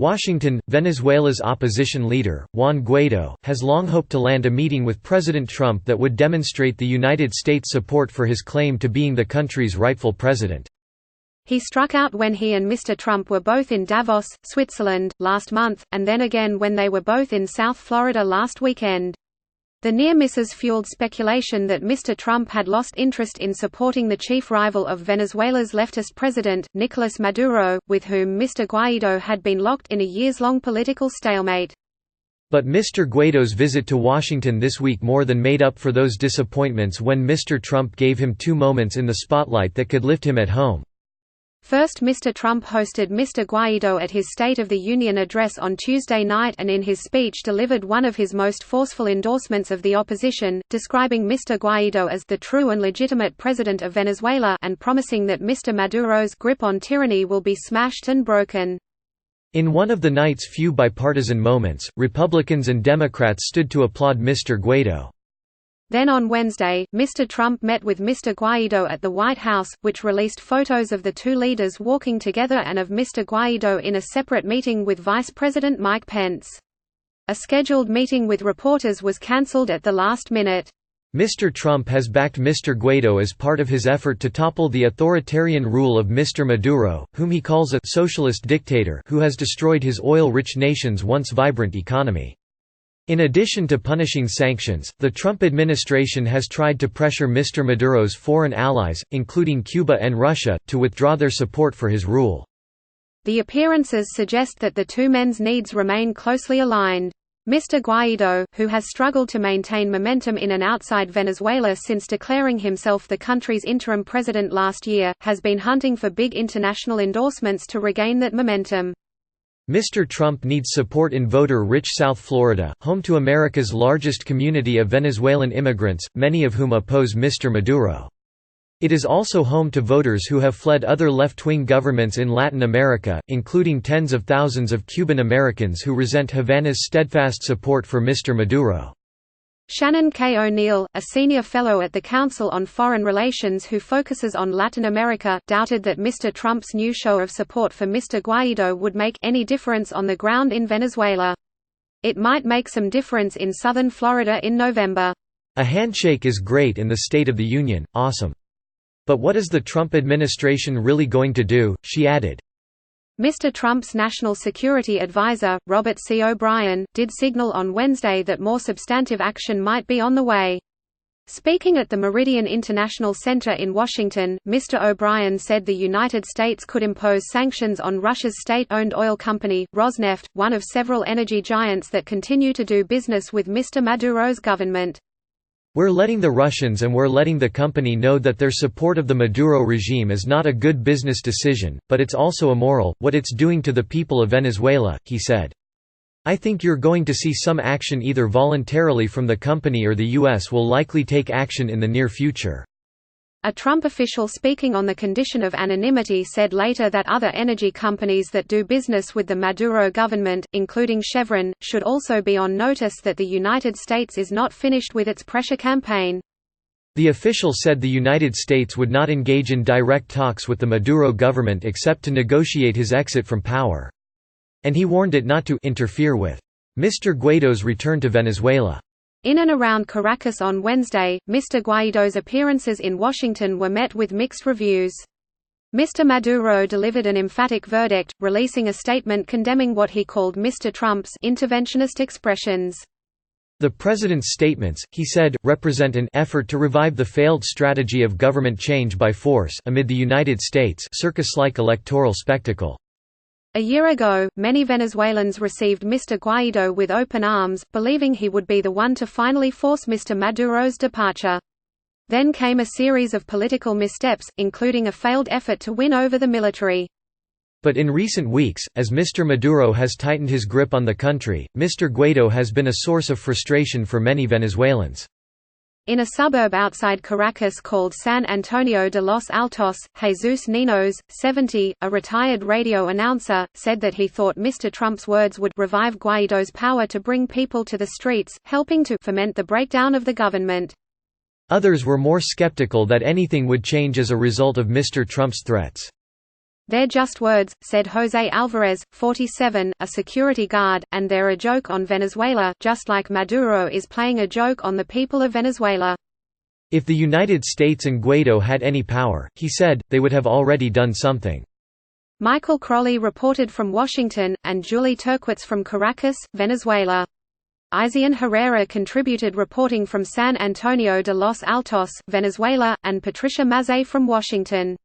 Washington, Venezuela's opposition leader, Juan Guaidó, has long hoped to land a meeting with President Trump that would demonstrate the United States' support for his claim to being the country's rightful president. He struck out when he and Mr. Trump were both in Davos, Switzerland, last month, and then again when they were both in South Florida last weekend. The near misses fueled speculation that Mr. Trump had lost interest in supporting the chief rival of Venezuela's leftist president, Nicolas Maduro, with whom Mr. Guaidó had been locked in a years-long political stalemate. But Mr. Guaidó's visit to Washington this week more than made up for those disappointments when Mr. Trump gave him 2 moments in the spotlight that could lift him at home. First, Mr. Trump hosted Mr. Guaidó at his State of the Union address on Tuesday night and in his speech delivered one of his most forceful endorsements of the opposition, describing Mr. Guaidó as the true and legitimate president of Venezuela and promising that Mr. Maduro's grip on tyranny will be smashed and broken. In one of the night's few bipartisan moments, Republicans and Democrats stood to applaud Mr. Guaidó. Then on Wednesday, Mr. Trump met with Mr. Guaidó at the White House, which released photos of the two leaders walking together and of Mr. Guaidó in a separate meeting with Vice President Mike Pence. A scheduled meeting with reporters was cancelled at the last minute. Mr. Trump has backed Mr. Guaidó as part of his effort to topple the authoritarian rule of Mr. Maduro, whom he calls a «socialist dictator» who has destroyed his oil-rich nation's once vibrant economy. In addition to punishing sanctions, the Trump administration has tried to pressure Mr. Maduro's foreign allies, including Cuba and Russia, to withdraw their support for his rule. The appearances suggest that the two men's needs remain closely aligned. Mr. Guaidó, who has struggled to maintain momentum in and outside Venezuela since declaring himself the country's interim president last year, has been hunting for big international endorsements to regain that momentum. Mr. Trump needs support in voter-rich South Florida, home to America's largest community of Venezuelan immigrants, many of whom oppose Mr. Maduro. It is also home to voters who have fled other left-wing governments in Latin America, including tens of thousands of Cuban Americans who resent Havana's steadfast support for Mr. Maduro. Shannon K. O'Neill, a senior fellow at the Council on Foreign Relations who focuses on Latin America, doubted that Mr. Trump's new show of support for Mr. Guaidó would make any difference on the ground in Venezuela. It might make some difference in southern Florida in November. A handshake is great in the State of the Union, awesome. But what is the Trump administration really going to do, she added. Mr. Trump's national security advisor, Robert C. O'Brien, did signal on Wednesday that more substantive action might be on the way. Speaking at the Meridian International Center in Washington, Mr. O'Brien said the United States could impose sanctions on Russia's state-owned oil company, Rosneft, one of several energy giants that continue to do business with Mr. Maduro's government. We're letting the Russians and we're letting the company know that their support of the Maduro regime is not a good business decision, but it's also immoral, what it's doing to the people of Venezuela, he said. I think you're going to see some action either voluntarily from the company or the U.S. will likely take action in the near future. A Trump official speaking on the condition of anonymity said later that other energy companies that do business with the Maduro government, including Chevron, should also be on notice that the United States is not finished with its pressure campaign. The official said the United States would not engage in direct talks with the Maduro government except to negotiate his exit from power. And he warned it not to interfere with Mr. Guaidó's return to Venezuela. In and around Caracas on Wednesday, Mr. Guaidó's appearances in Washington were met with mixed reviews. Mr. Maduro delivered an emphatic verdict, releasing a statement condemning what he called Mr. Trump's interventionist expressions. The president's statements, he said, represent an effort to revive the failed strategy of government change by force amid the United States circus-like electoral spectacle. A year ago, many Venezuelans received Mr. Guaidó with open arms, believing he would be the one to finally force Mr. Maduro's departure. Then came a series of political missteps, including a failed effort to win over the military. But in recent weeks, as Mr. Maduro has tightened his grip on the country, Mr. Guaidó has been a source of frustration for many Venezuelans. In a suburb outside Caracas called San Antonio de los Altos, Jesus Ninos, 70, a retired radio announcer, said that he thought Mr. Trump's words would revive Guaidó's power to bring people to the streets, helping to foment the breakdown of the government. Others were more skeptical that anything would change as a result of Mr. Trump's threats. "They're just words," said José Alvarez, 47, a security guard, "and they're a joke on Venezuela, just like Maduro is playing a joke on the people of Venezuela." If the United States and Guaidó had any power, he said, they would have already done something. Michael Crowley reported from Washington, and Julie Turquitz from Caracas, Venezuela. Isian Herrera contributed reporting from San Antonio de los Altos, Venezuela, and Patricia Mazé from Washington.